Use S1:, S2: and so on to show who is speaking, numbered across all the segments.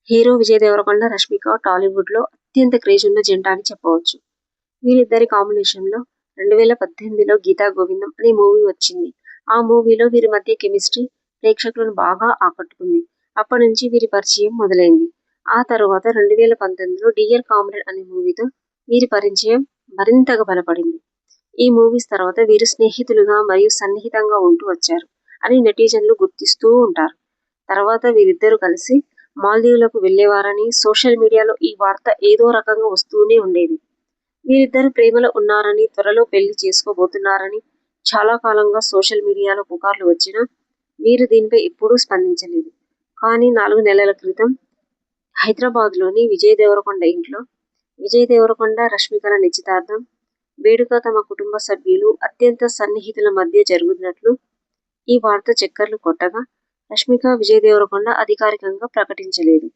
S1: Hero Vijay Devarakonda, Rashmika Tollywood లో అత్యంత craze ఉన్న జంట అని చెప్పవచ్చు. వీరిద్దరి కాంబినేషన్ లో 2018లో గీతా గోవిందం అనే మూవీ వచ్చింది. ఆ మూవీలో వీరి మధ్య కెమిస్ట్రీ ప్రేక్షకులను బాగా ఆకట్టుకుంది. అప్పటి నుంచి వీరి పరిచయం మొదలైంది. ఆ తరువాత 2019లో డియర్ కామ్రేడ్ అనే మూవీతో వీరి పరిచయం మరింతగా బలపడింది. ఈ మూవీస్ తర్వాత వీరు స్నేహితులుగా మరియు సన్నిహితంగా ఉంటూ వచ్చారు అని నెటిజన్లు గుర్తిస్తూ ఉంటారు. తర్వాత వీరిద్దరూ కలిసి మాల్దీవులకు వెళ్లేవారని సోషల్ మీడియాలో ఈ వార్త ఏదో రకంగా వస్తూనే ఉండేది. వీరిద్దరూ ప్రేమలో ఉన్నారని, త్వరలో పెళ్లి చేసుకోబోతున్నారని చాలా కాలంగా సోషల్ మీడియాలో పుకార్లు వచ్చినా వీరు దీనిపై ఎప్పుడూ స్పందించలేదు. కానీ 4 నెలల క్రితం హైదరాబాద్లోని విజయ్ దేవరకొండ ఇంట్లో విజయ్ దేవరకొండ, రష్మికల నిశ్చితార్థం వేడుక తమ కుటుంబ సభ్యులు, అత్యంత సన్నిహితుల మధ్య జరుగుతున్నట్లు ఈ వార్త చక్కర్లు కొట్టగా రష్మిక, విజయ్ దేవరకొండ అధికారికంగా ప్రకటించలేదు.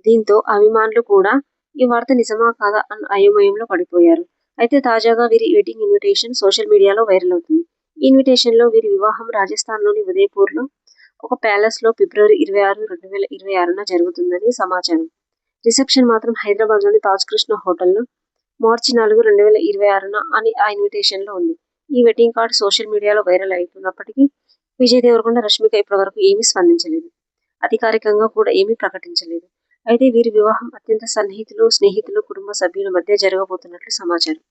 S1: దీంతో అభిమానులు కూడా ఈ వార్త నిజమా కాదా అన్న అయోమయంలో పడిపోయారు. అయితే తాజాగా వీరి వెడ్డింగ్ ఇన్విటేషన్ సోషల్ మీడియాలో వైరల్ అవుతుంది. ఈ ఇన్విటేషన్ లో వీరి వివాహం రాజస్థాన్లోని ఉదయపూర్లో ఒక ప్యాలెస్ లో ఫిబ్రవరి 26, 2026న జరుగుతుందని సమాచారం. రిసెప్షన్ మాత్రం హైదరాబాద్లోని తాజ్ కృష్ణ హోటల్లో మార్చి 4, 2026న అని ఆ ఇన్విటేషన్ లో ఉంది. ఈ వెడ్డింగ్ కార్డ్ సోషల్ మీడియాలో వైరల్ అవుతున్నప్పటికీ విజయ్ దేవరకొండ, రష్మిక ఇప్పటివరకు ఏమీ స్పందించలేదు. అధికారికంగా కూడా ఏమీ ప్రకటించలేదు. అయితే వీరి వివాహం అత్యంత సన్నిహితులు, స్నేహితులు, కుటుంబ సభ్యుల మధ్య జరగబోతున్నట్లు సమాచారం.